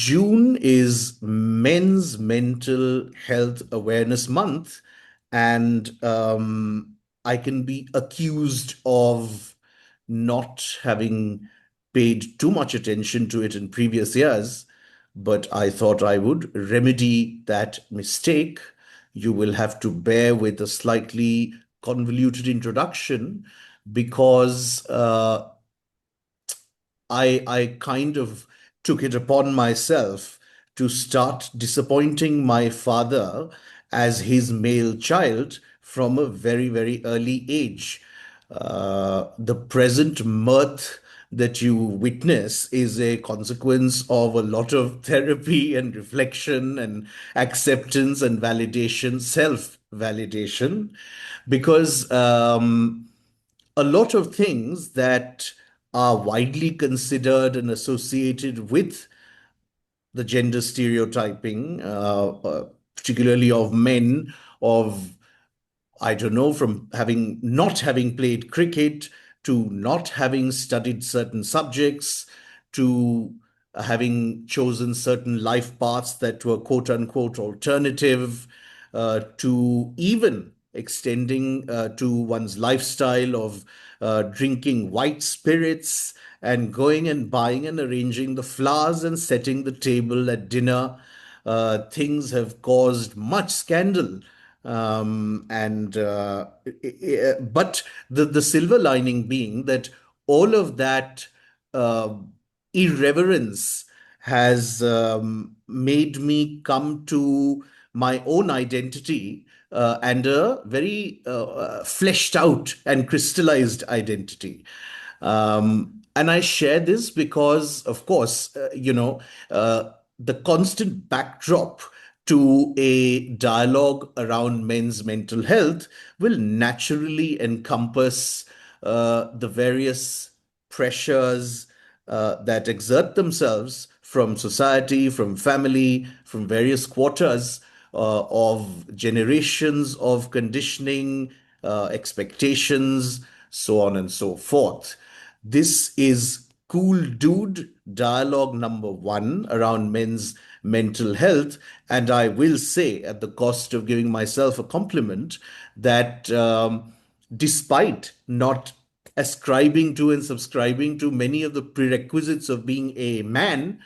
June is Men's Mental Health Awareness Month, and I can be accused of not having paid too much attention to it in previous years, but I thought I would remedy that mistake. You will have to bear with a slightly convoluted introduction because I kind of took it upon myself to start disappointing my father as his male child from a very, very early age. The present mirth that you witness is a consequence of a lot of therapy and reflection and acceptance and validation, self validation, because a lot of things that are widely considered and associated with the gender stereotyping, particularly of men, of I don't know, from having not having played cricket to not having studied certain subjects to having chosen certain life paths that were quote unquote alternative, to even extending to one's lifestyle of drinking white spirits and going and buying and arranging the flowers and setting the table at dinner. Things have caused much scandal, and but the silver lining being that all of that uh, irreverence has made me come to my own identity, and a very fleshed out and crystallized identity. And I share this because, of course, the constant backdrop to a dialogue around men's mental health will naturally encompass the various pressures that exert themselves from society, from family, from various quarters of generations of conditioning, expectations, so on and so forth. This is Cool Dude dialogue number one around men's mental health. And I will say, at the cost of giving myself a compliment, that despite not ascribing to and subscribing to many of the prerequisites of being a man,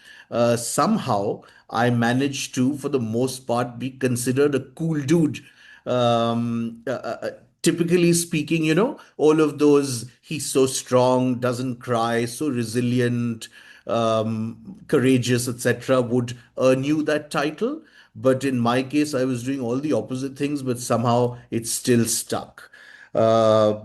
somehow I managed to, for the most part, be considered a cool dude. Um, uh, uh, uh, Typically speaking, all of those, he's so strong, doesn't cry, so resilient, courageous, etc., would earn you that title. But in my case, I was doing all the opposite things, but somehow it still stuck. Uh,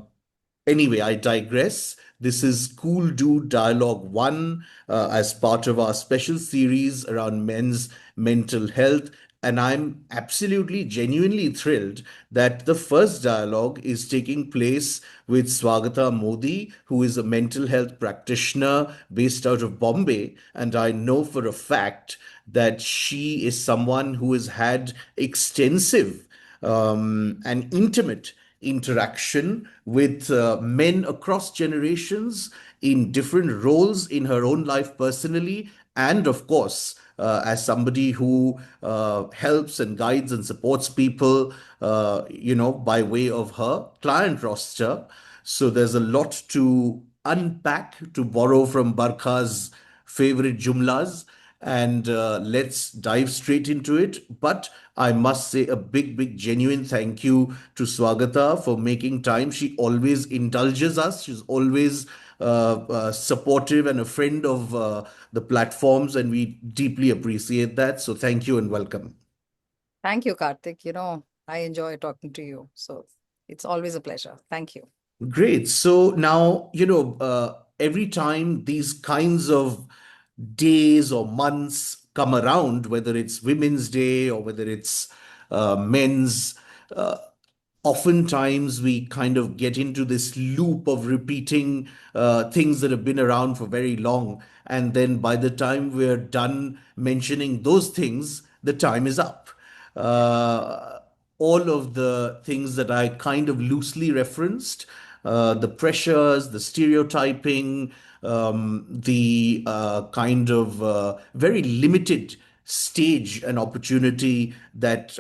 Anyway, I digress. This is Cool Dude Dialogue 1 as part of our special series around men's mental health. And I'm absolutely, genuinely thrilled that the first dialogue is taking place with Swagata Mody, who is a mental health practitioner based out of Bombay. And I know for a fact that she is someone who has had extensive and intimate interaction with men across generations in different roles in her own life personally, and of course, as somebody who helps and guides and supports people, by way of her client roster. So there's a lot to unpack, to borrow from Barkha's favorite jumlas, and let's dive straight into it. But I must say a big, big, genuine thank you to Swagata for making time. She always indulges us. She's always supportive and a friend of the platforms, and we deeply appreciate that. So thank you and welcome. Thank you, Karthik. I enjoy talking to you. So it's always a pleasure. Thank you. Great. So now, every time these kinds of days or months come around, whether it's Women's Day or whether it's men's, uh, oftentimes we kind of get into this loop of repeating things that have been around for very long. And then by the time we're done mentioning those things, the time is up. Uh, all of the things that I kind of loosely referenced the pressures, the stereotyping, the kind of very limited stage and opportunity that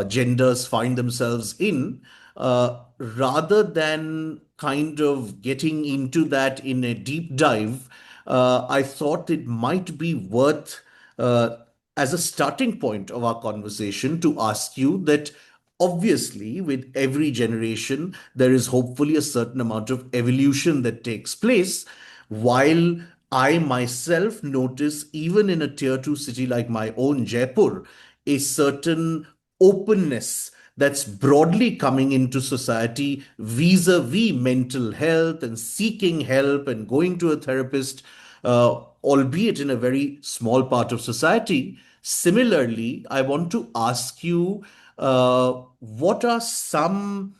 genders find themselves in, rather than kind of getting into that in a deep dive, I thought it might be worth, uh, as a starting point of our conversation, to ask you that obviously, with every generation, there is hopefully a certain amount of evolution that takes place. While I myself notice, even in a tier two city like my own Jaipur, a certain openness that's broadly coming into society vis-a-vis mental health and seeking help and going to a therapist, albeit in a very small part of society. Similarly, I want to ask you, what are some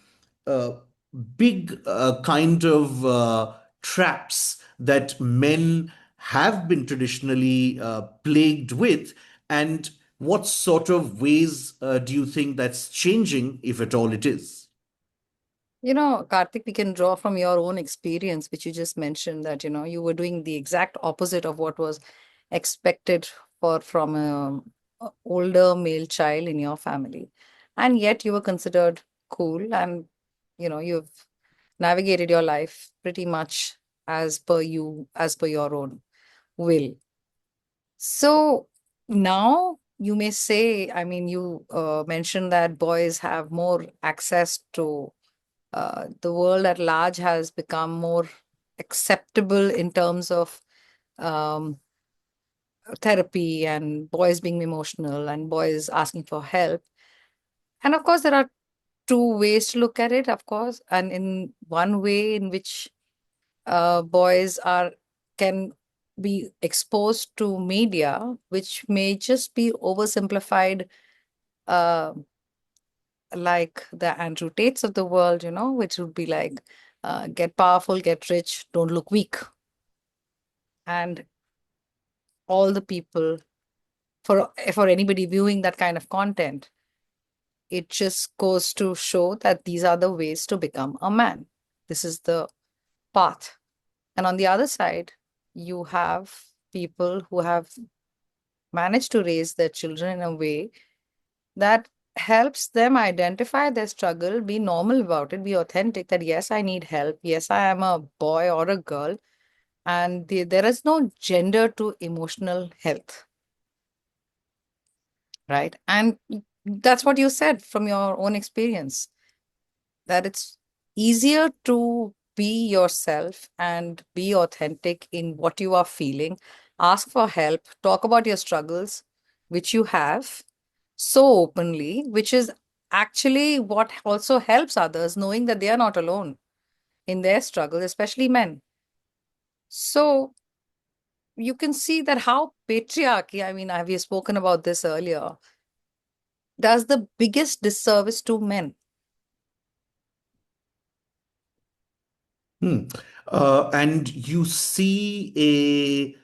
uh, big kind of traps that men have been traditionally plagued with, and what sort of ways do you think that's changing, if at all it is? Karthik, we can draw from your own experience, which you just mentioned that, you were doing the exact opposite of what was expected from a older male child in your family. And yet you were considered cool and, you've navigated your life pretty much as per your own will. So now you may say, I mean, you mentioned that boys have more access to the world at large has become more acceptable in terms of um, therapy and boys being emotional and boys asking for help. And of course, there are two ways to look at it, of course. And in one way in which boys are can be exposed to media, which may just be oversimplified, uh, like the Andrew Tates of the world, which would be like, get powerful, get rich, don't look weak. And all the people, for anybody viewing that kind of content, it just goes to show that these are the ways to become a man. This is the path. And on the other side, you have people who have managed to raise their children in a way that helps them identify their struggle, be normal about it, be authentic that yes, I need help. Yes, I am a boy or a girl. And there is no gender to emotional health, right? And that's what you said from your own experience, that it's easier to be yourself and be authentic in what you are feeling, ask for help, talk about your struggles, which you have so openly, which is actually what also helps others knowing that they are not alone in their struggles, especially men. So you can see that how patriarchy, I mean, we have spoken about this earlier, does the biggest disservice to men. Hmm. And you see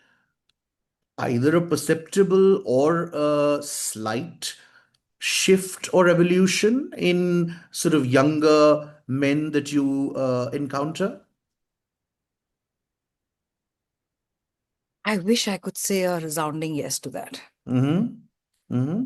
either a perceptible or a slight shift or evolution in sort of younger men that you encounter? I wish I could say a resounding yes to that. Mm-hmm. Mm-hmm.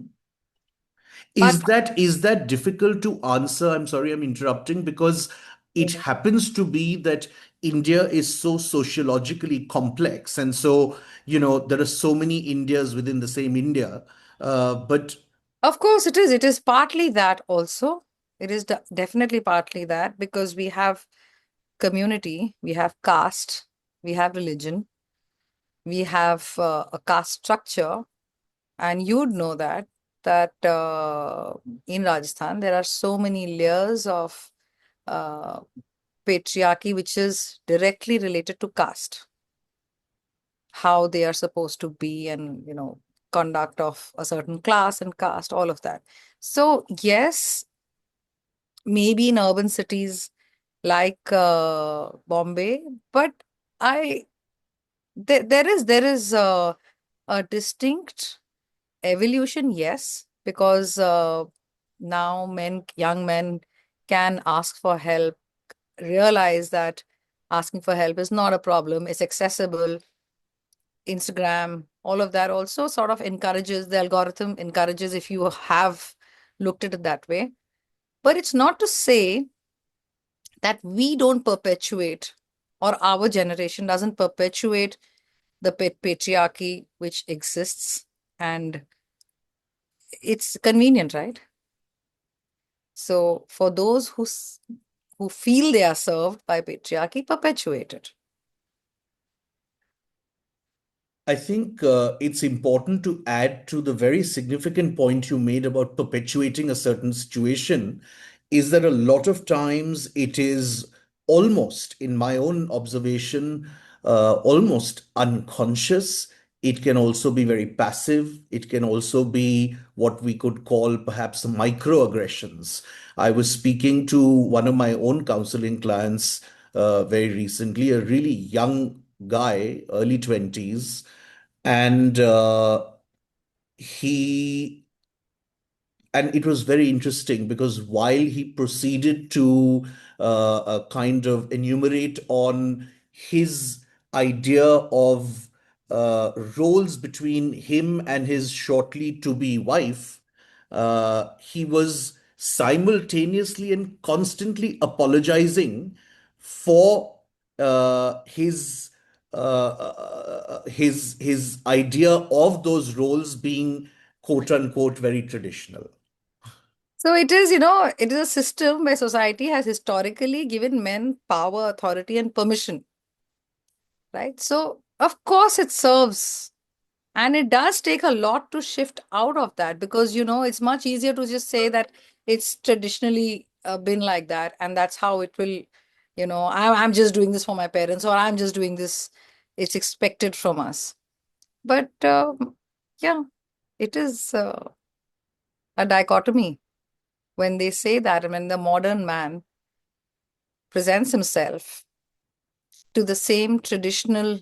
But Is that difficult to answer? I'm sorry, I'm interrupting, because it Mhm. happens to be that India is so sociologically complex, and so there are so many Indias within the same India. But Of course, it is. It is partly that also. It is definitely partly that because we have community, we have caste, we have religion, we have a caste structure, and you'd know that in Rajasthan there are so many layers of uh, patriarchy, which is directly related to caste, how they are supposed to be, and conduct of a certain class and caste, all of that. So yes, maybe in urban cities like Bombay, but I there is a distinct evolution, yes, because now young men can ask for help realize that asking for help is not a problem. It's accessible. Instagram, all of that also sort of encourages, the algorithm encourages if you have looked at it that way. But it's not to say that we don't perpetuate, or our generation doesn't perpetuate the patriarchy which exists, and it's convenient, right? So for those who feel they are served by patriarchy, perpetuate it. I think it's important to add to the very significant point you made about perpetuating a certain situation is that a lot of times it is almost, in my own observation, almost unconscious. It can also be very passive. It can also be what we could call perhaps microaggressions. I was speaking to one of my own counseling clients very recently, a really young guy, early 20s, and he and it was very interesting because while he proceeded to kind of enumerate on his idea of roles between him and his shortly to be wife, he was simultaneously and constantly apologizing for his idea of those roles being quote unquote very traditional. So it is a system where society has historically given men power, authority, and permission, right? So of course it serves. And it does take a lot to shift out of that, because it's much easier to just say that it's traditionally been like that, and that's how it will, I'm just doing this for my parents, or I'm just doing this, it's expected from us. But yeah, it is a dichotomy when they say that, when the modern man presents himself to the same traditional,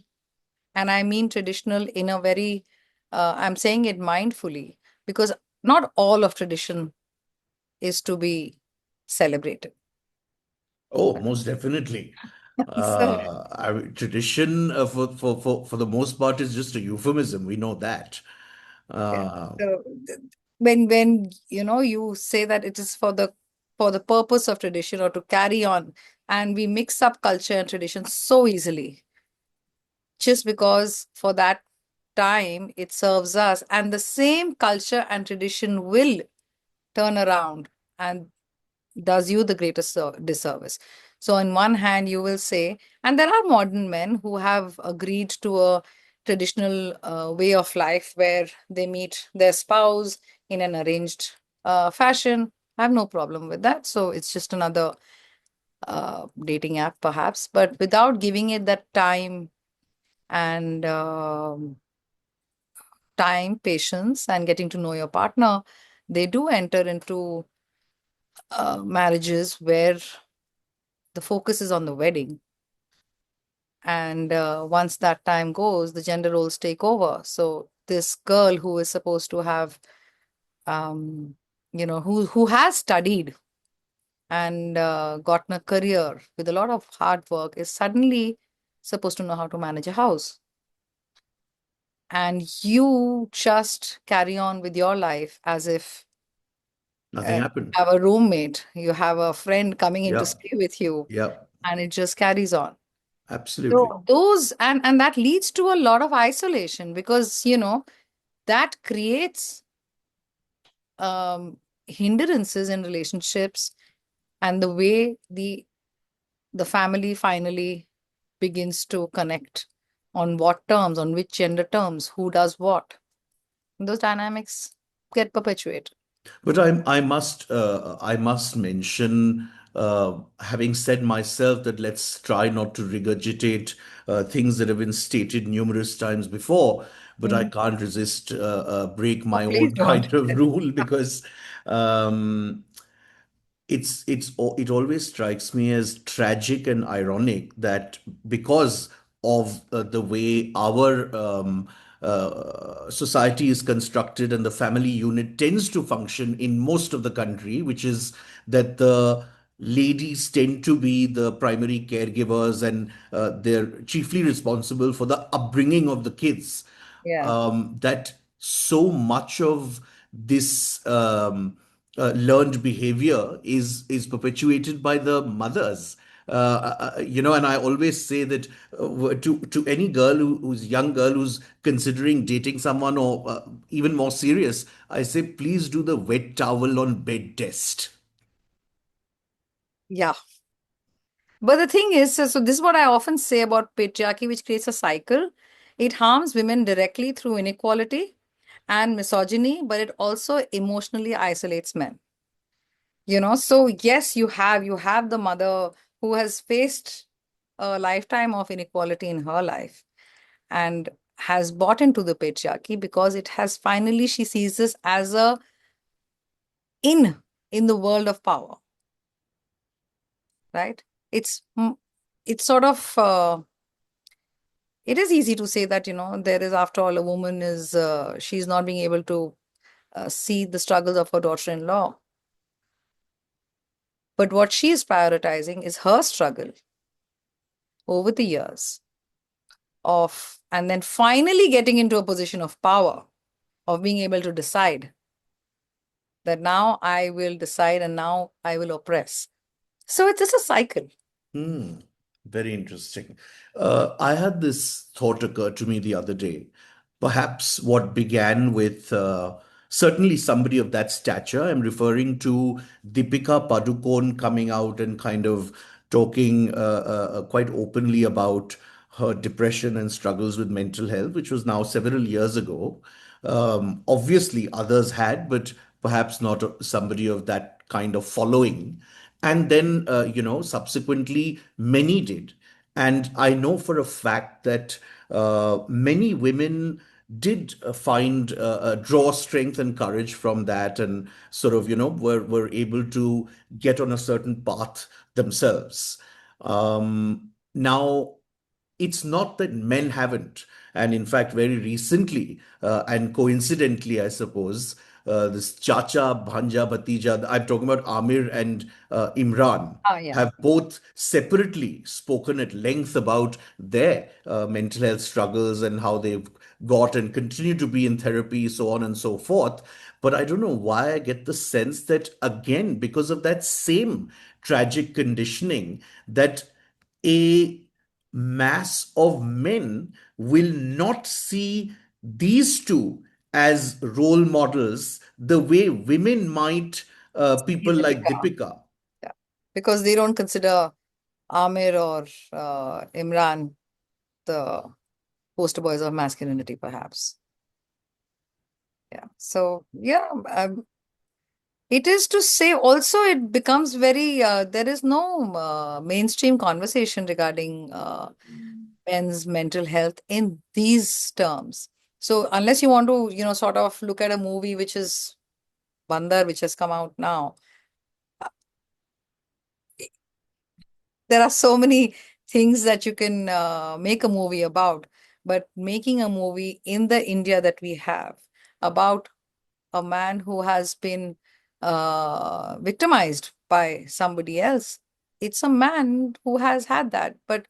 and I mean traditional in a very, I'm saying it mindfully, because not all of tradition is to be celebrated. Oh, most definitely. So, Tradition for the most part is just a euphemism. We know that. yeah. Uh, So when you say that it is for the purpose of tradition or to carry on, and we mix up culture and tradition so easily, just because for that time it serves us, and the same culture and tradition will turn around and does you the greatest disservice. So, on one hand, you will say, and there are modern men who have agreed to a traditional way of life where they meet their spouse in an arranged fashion. I have no problem with that. So, it's just another dating app, perhaps, but without giving it that time and patience, and getting to know your partner, they do enter into marriages where the focus is on the wedding. And once that time goes, the gender roles take over. So this girl who is supposed to have, who has studied and gotten a career with a lot of hard work, is suddenly supposed to know how to manage a house. And you just carry on with your life as if Nothing you happened. have a roommate, you have a friend coming in to Yeah, stay with you, yeah, and it just carries on. absolutely. So those, and that leads to a lot of isolation, because that creates hindrances in relationships, and the way the family finally begins to connect, on what terms, on which gender terms, who does what. Those dynamics get perpetuated. But I must mention, having said myself that let's try not to regurgitate things that have been stated numerous times before. But I Mhm. can't resist break Oh, my please own don't. kind of rule because um, it always strikes me as tragic and ironic that because of the way our society is constructed and the family unit tends to function in most of the country, which is that the ladies tend to be the primary caregivers, and they're chiefly responsible for the upbringing of the kids. Yeah. That so much of this learned behavior is perpetuated by the mothers. And I always say that to any girl who's young girl who's considering dating someone, or even more serious, I say please do the wet towel on bed test. Yeah. But the thing is, so this is what I often say about patriarchy, which creates a cycle. It harms women directly through inequality and misogyny, but it also emotionally isolates men. So yes, you have the mother who has faced a lifetime of inequality in her life and has bought into the patriarchy because it has finally she sees this as a in in the world of power, right? It's it's sort of it is easy to say that there is, after all, a woman is she's not being able to see the struggles of her daughter-in-law, but what she is prioritizing is her struggle over the years of, and then finally getting into a position of power, of being able to decide that now I will decide and now I will oppress. So it's just a cycle. Hmm, very interesting. I had this thought occur to me the other day. Perhaps what began with certainly somebody of that stature, I'm referring to Deepika Padukone coming out and kind of talking quite openly about her depression and struggles with mental health, which was now several years ago. Obviously, others had, but perhaps not somebody of that kind of following. And then, subsequently, many did. And I know for a fact that many women did find draw strength and courage from that, and sort of, were able to get on a certain path themselves. Now, it's not that men haven't. And in fact, very recently, and coincidentally, I suppose, this Chacha, Bhanja, Bhatija, I'm talking about Amir and Imran, Ah, yeah. have both separately spoken at length about their mental health struggles and how they've got and continue to be in therapy, so on and so forth. But I don't know why I get the sense that, again, because of that same tragic conditioning, that a mass of men will not see these two as role models the way women might, See people like Deepika. Deepika. Yeah. Because they don't consider Amir or Imran the poster boys of masculinity, perhaps. Yeah. So, yeah, it is to say also it becomes very, there is no mainstream conversation regarding men's mental health in these terms. So, unless you want to, sort of look at a movie which is Bandar, which has come out now, there are so many things that you can make a movie about. But making a movie in the India that we have about a man who has been victimized by somebody else. It's a man who has had that. But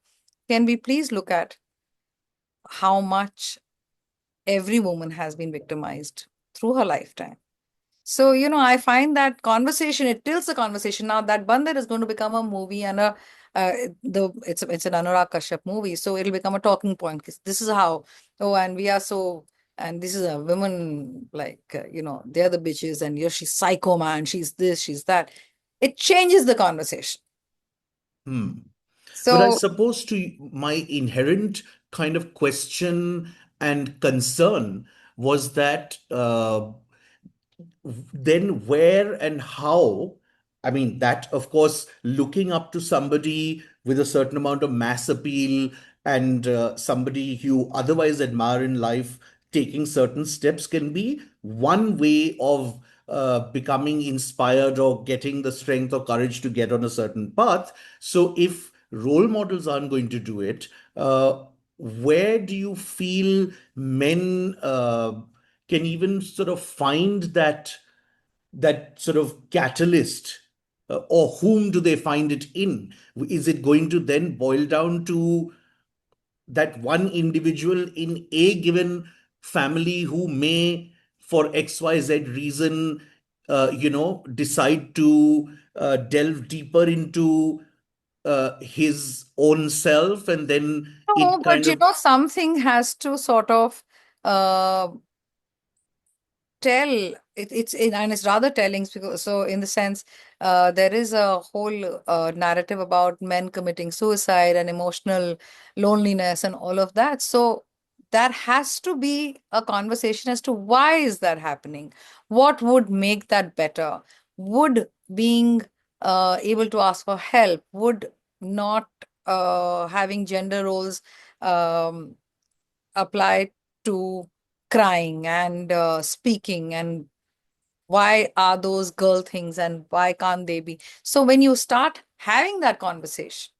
can we please look at how much every woman has been victimized through her lifetime? So, I find that conversation, it tilts the conversation. Now that Bandar is going to become a movie and it's an Anurag Kashyap movie, so it'll become a talking point. This is how, oh, and we are so, and this is a woman, like, they're the bitches, and she's psycho, man, she's this, she's that. It changes the conversation. Hmm. But I So, suppose to my inherent kind of question and concern was that then where and how, I mean, that of course looking up to somebody with a certain amount of mass appeal, and somebody you otherwise admire in life taking certain steps can be one way of becoming inspired or getting the strength or courage to get on a certain path. So if role models aren't going to do it, where do you feel men can even sort of find that sort of catalyst or whom do they find it in? Is it going to then boil down to that one individual in a given family who may, for XYZ reason, decide to delve deeper into his own self, and then No, it but kind you of. know, something has to sort of uh, tell it's in, and it's rather telling because so in the sense there is a whole narrative about men committing suicide and emotional loneliness and all of that, so there has to be a conversation as to why is that happening, what would make that better, would being able to ask for help, would not having gender roles um, apply to crying and speaking, and why are those girl things and why can't they be? So when you start having that conversation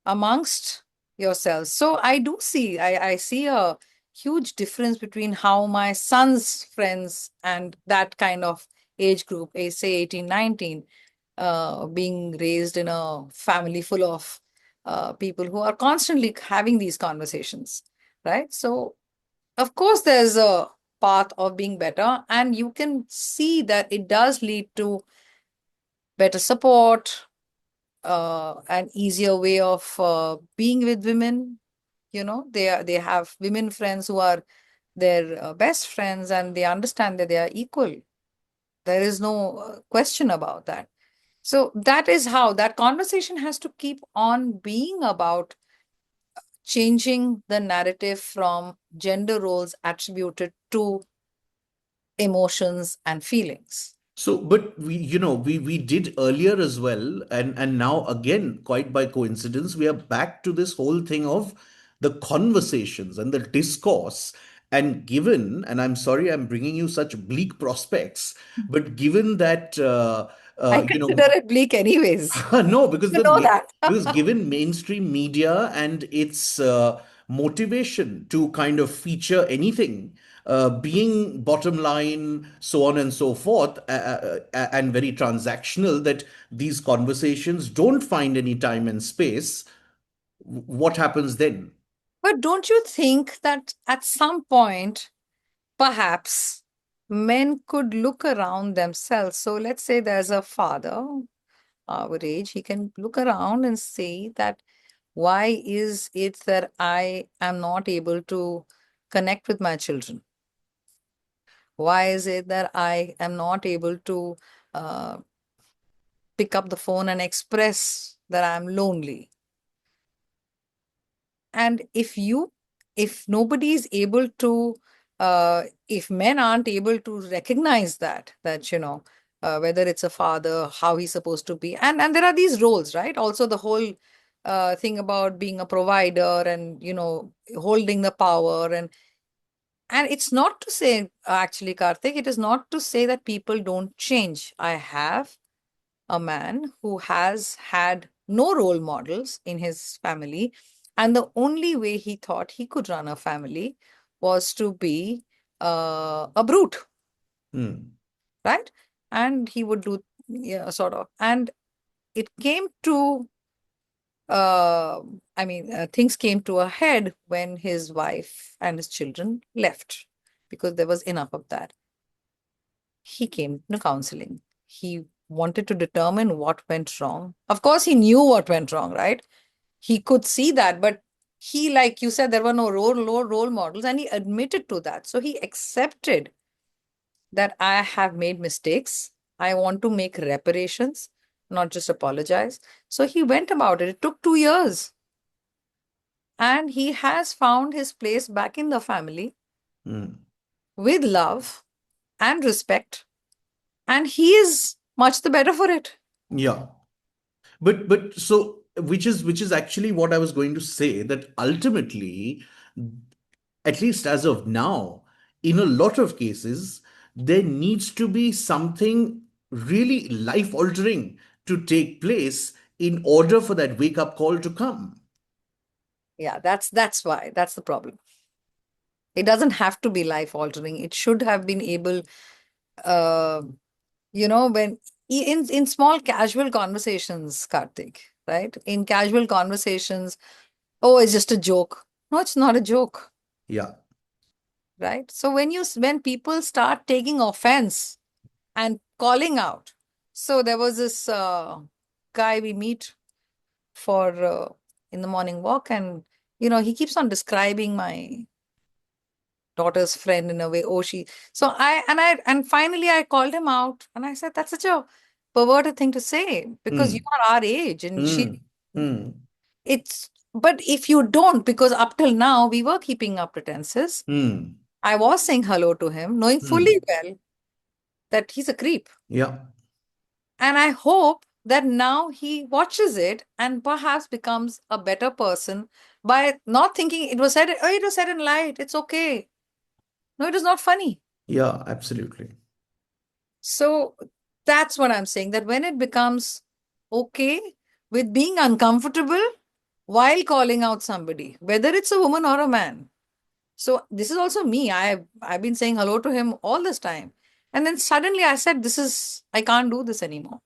amongst yourselves, so I do see, I see a huge difference between how my son's friends and that kind of age group, say 18, 19, being raised in a family full of people who are constantly having these conversations, right? So of course, there's a path of being better, and you can see that it does lead to better support, an easier way of being with women. You know, they have women friends who are their best friends, and they understand that they are equal. There is no question about that. So that is how that conversation has to keep on being about changing the narrative from gender roles attributed to emotions and feelings. So, but we did earlier as well, and now again, quite by coincidence, we are back to this whole thing of the conversations and the discourse. And given, and I'm sorry, I'm bringing you such bleak prospects, but given that I you consider know, it bleak anyways. no, because You know that. because given mainstream media and its motivation to kind of feature anything being bottom line, so on and so forth, and very transactional, that these conversations don't find any time and space. What happens then? But don't you think that at some point, perhaps men could look around themselves? So let's say there's a father, our age, he can look around and say that why is it that I am not able to connect with my children? Why is it that I am not able to uh, pick up the phone and express that I'm lonely? And if nobody is able to if men aren't able to recognize that whether it's a father, how he's supposed to be, and there are these roles, right? Also the whole thing about being a provider and holding the power, and it's not to say, actually, Karthik, it is not to say that people don't change. I have a man who has had no role models in his family. And the only way he thought he could run a family was to be a brute, Hmm. right? And he would do, yeah, sort of. And it came to, uh, things came to a head when his wife and his children left because there was enough of that. He came to counseling. He wanted to determine what went wrong. Of course, he knew what went wrong, right? He could see that, but he, like you said, there were no role models, and he admitted to that. So he accepted that I have made mistakes. I want to make reparations, not just apologize. So he went about it. It took 2 years, and he has found his place back in the family Hmm. with love and respect, and he is much the better for it. Yeah. But so, which is actually what I was going to say, that ultimately, at least as of now, in a lot of cases, there needs to be something really life altering to take place in order for that wake up call to come. Yeah, that's why. That's the problem. It doesn't have to be life altering. It should have been able, uh, when. In small casual conversations, Karthik, right? In casual conversations, oh, it's just a joke. No, it's not a joke, Yeah. right? So when people start taking offense and calling out, so there was this guy we meet for in the morning walk, and he keeps on describing my daughter's friend in a way. Oh, she. So and finally I called him out, and I said, that's such a perverted thing to say because you Hmm. are our age, and she. Hmm. Hmm. It's but if you don't, because up till now we were keeping up pretenses. Hmm. I was saying hello to him, knowing fully Hmm. well that he's a creep. Yeah. And I hope that now he watches it and perhaps becomes a better person by not thinking it was said in light. It's okay. No, it is not funny. Yeah. Absolutely. So that's what I'm saying, that when it becomes okay with being uncomfortable while calling out somebody, whether it's a woman or a man. So this is also me. I've been saying hello to him all this time. And then suddenly I said, I can't do this anymore.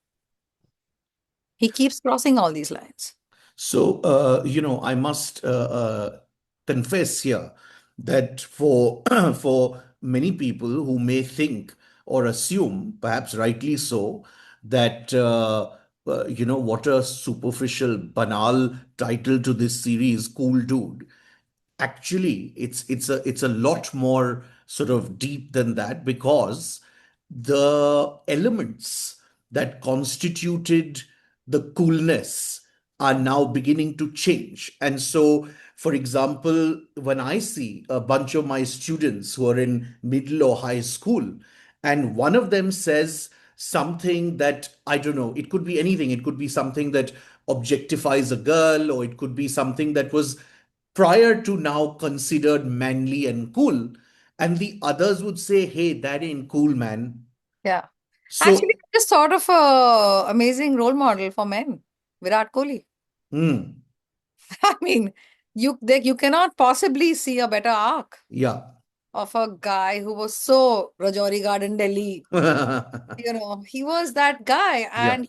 He keeps crossing all these lines. So, I must confess here that for for many people who may think or assume, perhaps rightly so, that what a superficial, banal title to this series, "Cool Dude." Actually, it's a lot more sort of deep than that, because the elements that constituted the coolness are now beginning to change. And so, for example, when I see a bunch of my students who are in middle or high school, and one of them says something that, I don't know, it could be anything. It could be something that objectifies a girl, or it could be something that was prior to now considered manly and cool. And the others would say, hey, that ain't cool, man. Yeah. Actually, So, I just thought of a amazing role model for men, Virat Kohli. hmm, I mean, you cannot possibly see a better arc yeah. of a guy who was so Rajouri Garden, Delhi. He was that guy, Yeah.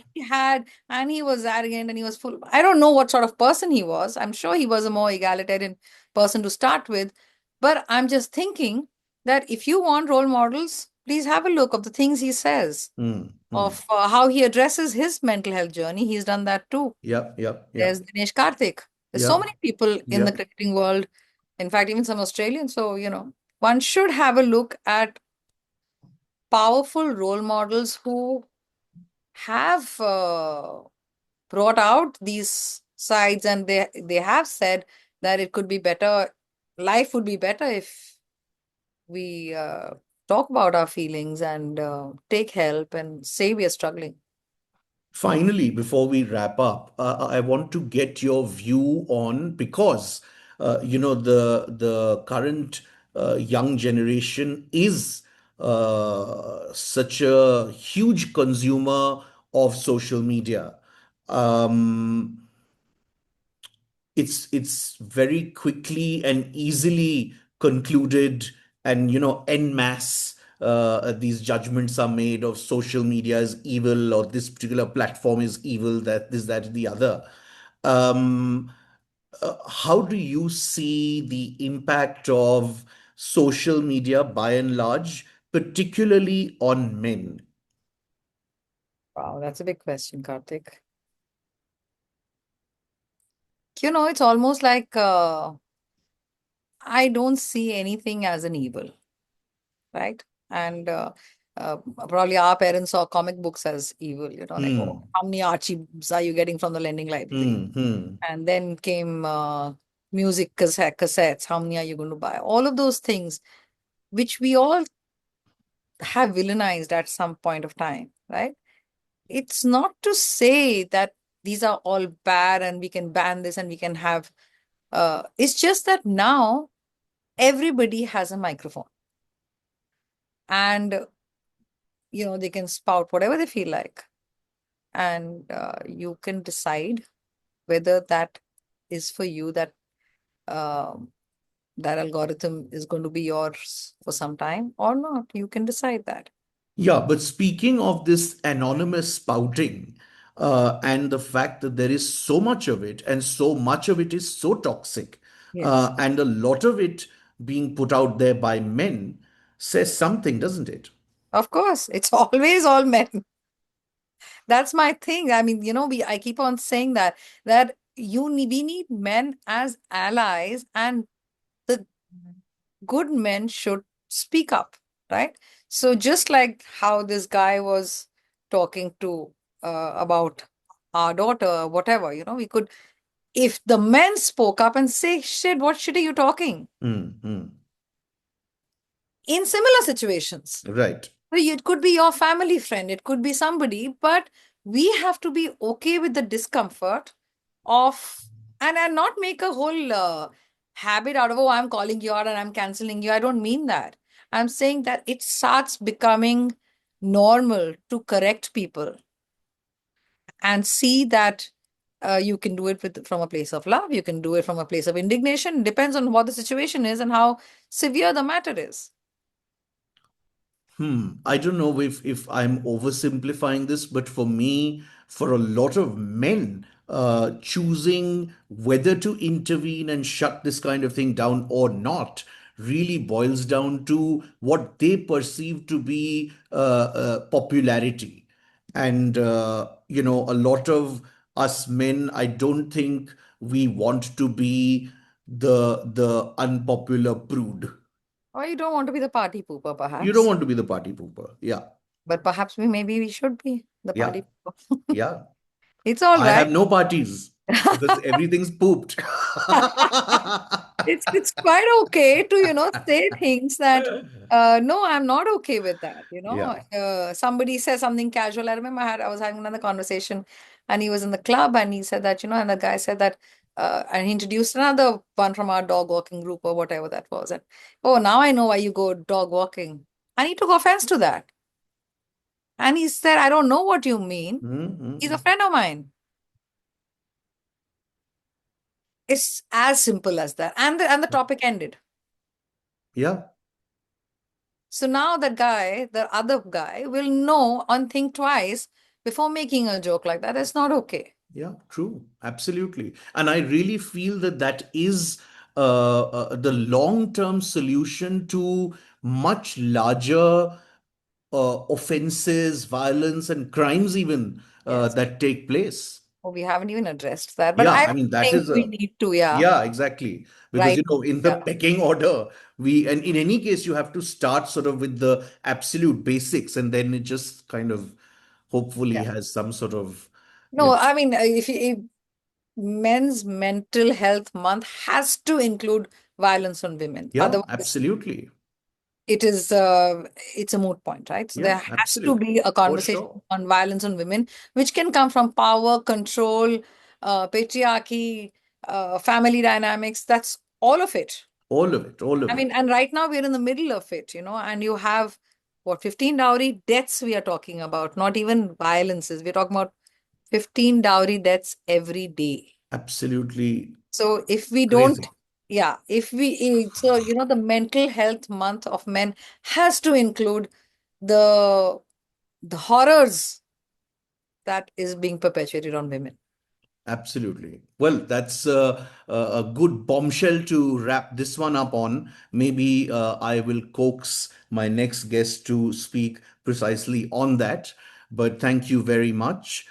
and he was arrogant, and he was full. I don't know what sort of person he was. I'm sure he was a more egalitarian person to start with. But I'm just thinking that if you want role models, please have a look of the things he says, Hmm, hmm. of how he addresses his mental health journey. He's done that too. Yeah, yeah, yeah, There's Dinesh Karthik. There's so yeah. many people in the Yeah. cricketing world, in fact, even some Australians. So, one should have a look at powerful role models who have brought out these sides, and they have said that it could be better, life would be better if we talk about our feelings and take help and say we are struggling. Finally, before we wrap up, I want to get your view on, because the current young generation is such a huge consumer of social media. Um, it's very quickly and easily concluded, and en masse these judgments are made of social media is evil, or this particular platform is evil, that this, that, the other. um, how do you see the impact of social media by and large, particularly on men? Wow, that's a big question, Karthik. It's almost like I don't see anything as an evil, right? And probably our parents saw comic books as evil, like, oh, Hmm. how many Archies are you getting from the lending library? Hmm. Hmm. And then came music cassettes. How many are you going to buy? All of those things, which we all have villainized at some point of time, right? It's not to say that these are all bad and we can ban this and we can have, it's just that now everybody has a microphone, and, they can spout whatever they feel like. And you can decide whether that is for you, um that algorithm is going to be yours for some time or not. You can decide that. Yeah, but speaking of this anonymous spouting, and the fact that there is so much of it, and so much of it is so toxic, Yes. and a lot of it being put out there by men, says something, doesn't it? Of course, it's always all men. That's my thing. I mean, I keep on saying that we need men as allies, and the good men should speak up, right? So just like how this guy was talking to about our daughter, whatever, we could, if the men spoke up and say, shit, what shit are you talking? Mm. In similar situations. Right. So it could be your family friend, it could be somebody, but we have to be okay with the discomfort of, and not make a whole habit out of, oh, I'm calling you out and I'm canceling you. I don't mean that. I'm saying that it starts becoming normal to correct people and see that you can do it from a place of love, you can do it from a place of indignation. Depends on what the situation is and how severe the matter is. I don't know if I'm oversimplifying this, but for me, for a lot of men, choosing whether to intervene and shut this kind of thing down or not really boils down to what they perceive to be popularity. And a lot of us men, I don't think we want to be the unpopular prude. Or you don't want to be the party pooper, You don't perhaps. want to be the party pooper. Yeah. But perhaps maybe we should be the Yeah. party pooper. Yeah. It's all I right. have no parties because everything's pooped. It's quite okay to, say things that, no, I'm not okay with that. Yeah. Somebody says something casual. I remember I was having another conversation and he was in the club and he said that, and the guy said that, and he introduced another one from our dog walking group or whatever that was. And, oh, now I know why you go dog walking. And he took offense to that. And he said, I don't know what you mean. He's a Mm. friend of mine. It's as simple as that. And the topic ended. Yeah. So now that guy, the other guy, will know and think twice before making a joke like that. It's not okay. Yeah. True. Absolutely. And I really feel that that is the long-term solution to much larger offenses, violence, and crimes, even Yes. that take place. Oh, we haven't even addressed that. But Yeah, I I mean, don't that think is we a, need to, yeah. yeah, exactly. Because, Right. in the Yeah. pecking order, and in any case, you have to start sort of with the absolute basics, and then it just kind of hopefully Yeah. has some sort of, you No, I mean, if Men's Mental Health Month has to include violence on women. yeah, Otherwise, absolutely. it is it's a moot point, right? So Yeah, there has to absolutely. be a For conversation sure. on violence on women, which can come from power, control, patriarchy, family dynamics. That's all of it. All of it, all of I it. mean, and right now we're in the middle of it, and you have what, 15 dowry deaths we are talking about, not even violences. We're talking about 15 dowry deaths every day. Absolutely So if we don't, crazy. yeah, if we, so, the mental health month of men has to include the the horrors that is being perpetuated on women. Absolutely. Well, that's a good bombshell to wrap this one up on. Maybe I will coax my next guest to speak precisely on that. But thank you very much.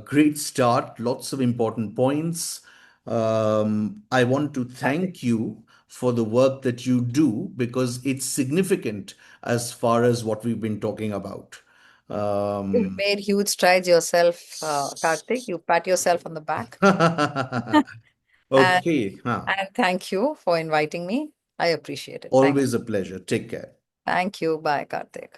Great start, lots of important points. I want to Karthik. thank you for the work that you do because it's significant as far as what we've been talking about. You've Um, made huge strides yourself, Karthik. You pat yourself on the back. And, Okay. Huh. and thank you for inviting me. I appreciate it. Thank you. Always a pleasure. Take care. Thank you. Bye, Karthik.